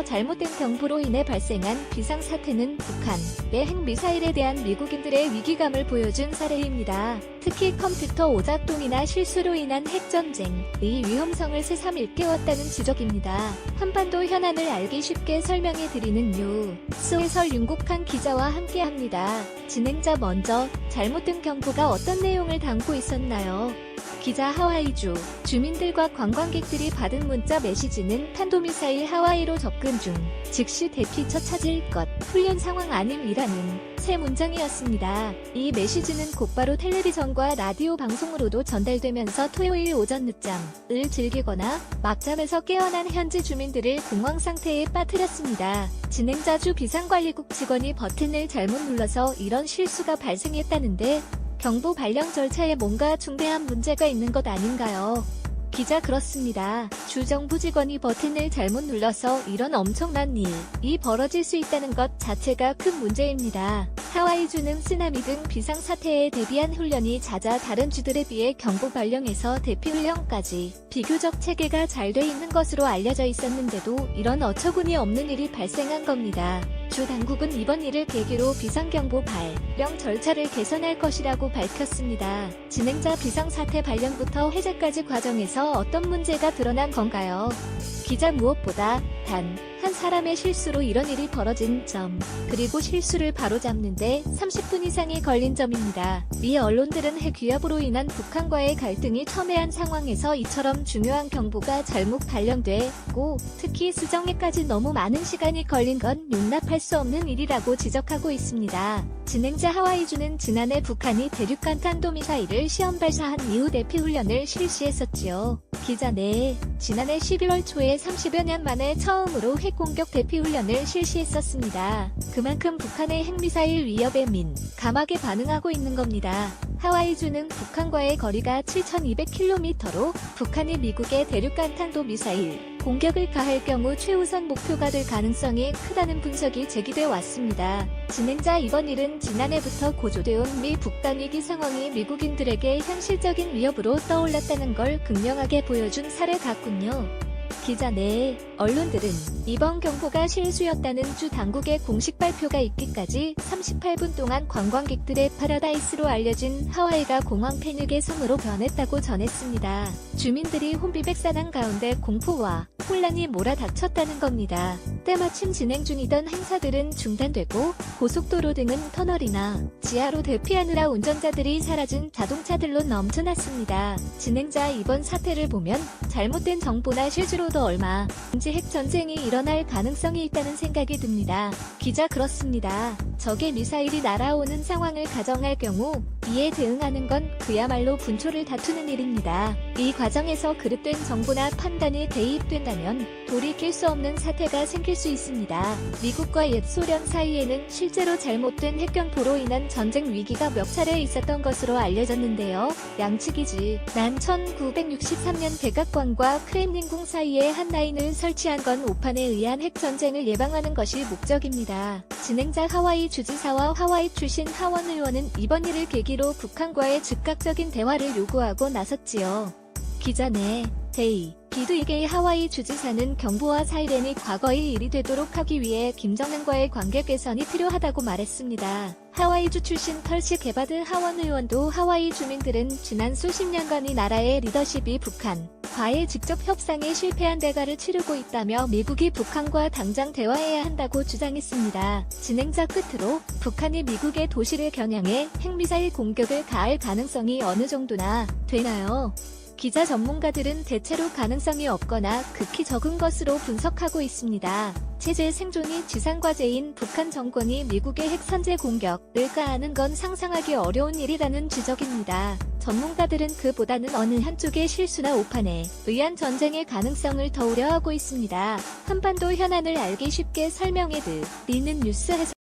관련해서 잘못된 경보로 인해 발생한 비상사태는 북한의 핵미사일에 대한 미국인들의 위기감을 보여준 사례입니다. 특히 컴퓨터 오작동이나 실수로 인한 핵전쟁의 위험성을 새삼 일깨웠다는 지적입니다. 한반도 현안을 알기 쉽게 설명해드리는 뉴스에서 윤국한 기자와 함께합니다. 진행자 먼저, 잘못된 경보가 어떤 내용을 담고 있었나요? 기자 하와이주 주민들과 관광객들이 받은 문자 메시지는 탄도미사일 하와이로 접근 중 즉시 대피처 찾을 것 훈련 상황 아님이라는 세 문장이었습니다. 이 메시지는 곧바로 텔레비전과 라디오 방송으로도 전달되면서 토요일 오전 늦잠을 즐기거나 막잠에서 깨어난 현지 주민들을 공황 상태에 빠뜨렸습니다. 진행자 주 비상관리국 직원이 버튼을 잘못 눌러서 이런 실수가 발생했다는데 경보 발령 절차에 뭔가 중대한 문제가 있는 것 아닌가요? 기자 그렇습니다. 주 정부 직원이 버튼을 잘못 눌러서 이런 엄청난 일이 벌어질 수 있다는 것 자체가 큰 문제입니다. 하와이주는 쓰나미 등 비상사태에 대비한 훈련이 잦아 다른 주들에 비해 경보 발령에서 대피훈련까지 비교적 체계가 잘 돼 있는 것으로 알려져 있었는데도 이런 어처구니 없는 일이 발생한 겁니다. 주 당국은 이번 일을 계기로 비상경보 발령 절차를 개선할 것이라고 밝혔습니다. 진행자 비상사태 발령부터 해제까지 과정에서 어떤 문제가 드러난 건가요? 기자 무엇보다 단 한 사람의 실수로 이런 일이 벌어진 점, 그리고 실수를 바로잡는데 30분 이상이 걸린 점입니다. 미 언론들은 핵 위협으로 인한 북한과의 갈등이 첨예한 상황에서 이처럼 중요한 경보가 잘못 발령되고 특히 수정에까지 너무 많은 시간이 걸린 건 용납할 수 없는 일이라고 지적하고 있습니다. 진행자 하와이주는 지난해 북한이 대륙간 탄도미사일을 시험 발사한 이후 대피훈련을 실시했었지요. 기자 네, 지난해 11월 초에 30여 년 만에 처음으로 핵공격 대피훈련을 실시했었습니다. 그만큼 북한의 핵미사일 위협에 민감하게 반응하고 있는 겁니다. 하와이주는 북한과의 거리가 7,200km로 북한이 미국의 대륙간 탄도미사일 공격을 가할 경우 최우선 목표가 될 가능성이 크다는 분석이 제기돼 왔습니다. 진행자 이번 일은 지난해부터 고조되어 미 북단 위기 상황이 미국인들에게 현실적인 위협으로 떠올랐다는 걸 극명하게 보여준 사례 같군요. 기자 네, 언론들은 이번 경보가 실수였다는 주 당국의 공식 발표가 있기까지 38분 동안 관광객들의 파라다이스로 알려진 하와이가 공황 패닉의 섬으로 변했다고 전했습니다. 주민들이 혼비백산한 가운데 공포와 혼란이 몰아닥쳤다는 겁니다. 때마침 진행 중이던 행사들은 중단되고 고속도로 등은 터널이나 지하로 대피하느라 운전자들이 사라진 자동차들로 넘쳐났습니다. 진행자 이번 사태를 보면 잘못된 정보나 실수로도 얼마든지 핵전쟁이 일어날 가능성이 있다는 생각이 듭니다. 기자 그렇습니다. 적의 미사일이 날아오는 상황을 가정할 경우 이에 대응하는 건 그야말로 분초를 다투는 일입니다. 이 과정에서 그릇된 정보나 판단이 대입된다면 돌이킬 수 없는 사태가 생길 수 있습니다. 미국과 옛 소련 사이에는 실제로 잘못된 핵경보로 인한 전쟁 위기가 몇 차례 있었던 것으로 알려졌는데요. 양측이 지난 1963년 백악관과 크렘린궁 사이에 한 라인을 설치한 건 오판에 의한 핵전쟁을 예방하는 것이 목적입니다. 진행자 하와이 주지사와 하와이 출신 하원 의원은 이번 일을 계기로 북한과의 즉각적인 대화를 요구하고 나섰지요. 기자 네, 데이 비두이게이 하와이 주지사는 경보와 사이렌이 과거의 일이 되도록 하기 위해 김정은과의 관계 개선이 필요하다고 말했습니다. 하와이주 출신 털시 게바드 하원 의원도 하와이 주민들은 지난 수십 년간 이 나라의 리더십이 북한과의 직접 협상에 실패한 대가를 치르고 있다며 미국이 북한과 당장 대화해야 한다고 주장했습니다. 진행자 끝으로 북한이 미국의 도시를 겨냥해 핵미사일 공격을 가할 가능성이 어느 정도나 되나요? 기자 전문가들은 대체로 가능성이 없거나 극히 적은 것으로 분석하고 있습니다. 체제 생존이 지상과제인 북한 정권이 미국의 핵선제 공격을 가하는 건 상상하기 어려운 일이라는 지적입니다. 전문가들은 그보다는 어느 한쪽의 실수나 오판에 의한 전쟁의 가능성을 더 우려하고 있습니다. 한반도 현안을 알기 쉽게 설명해드리는 뉴스 해설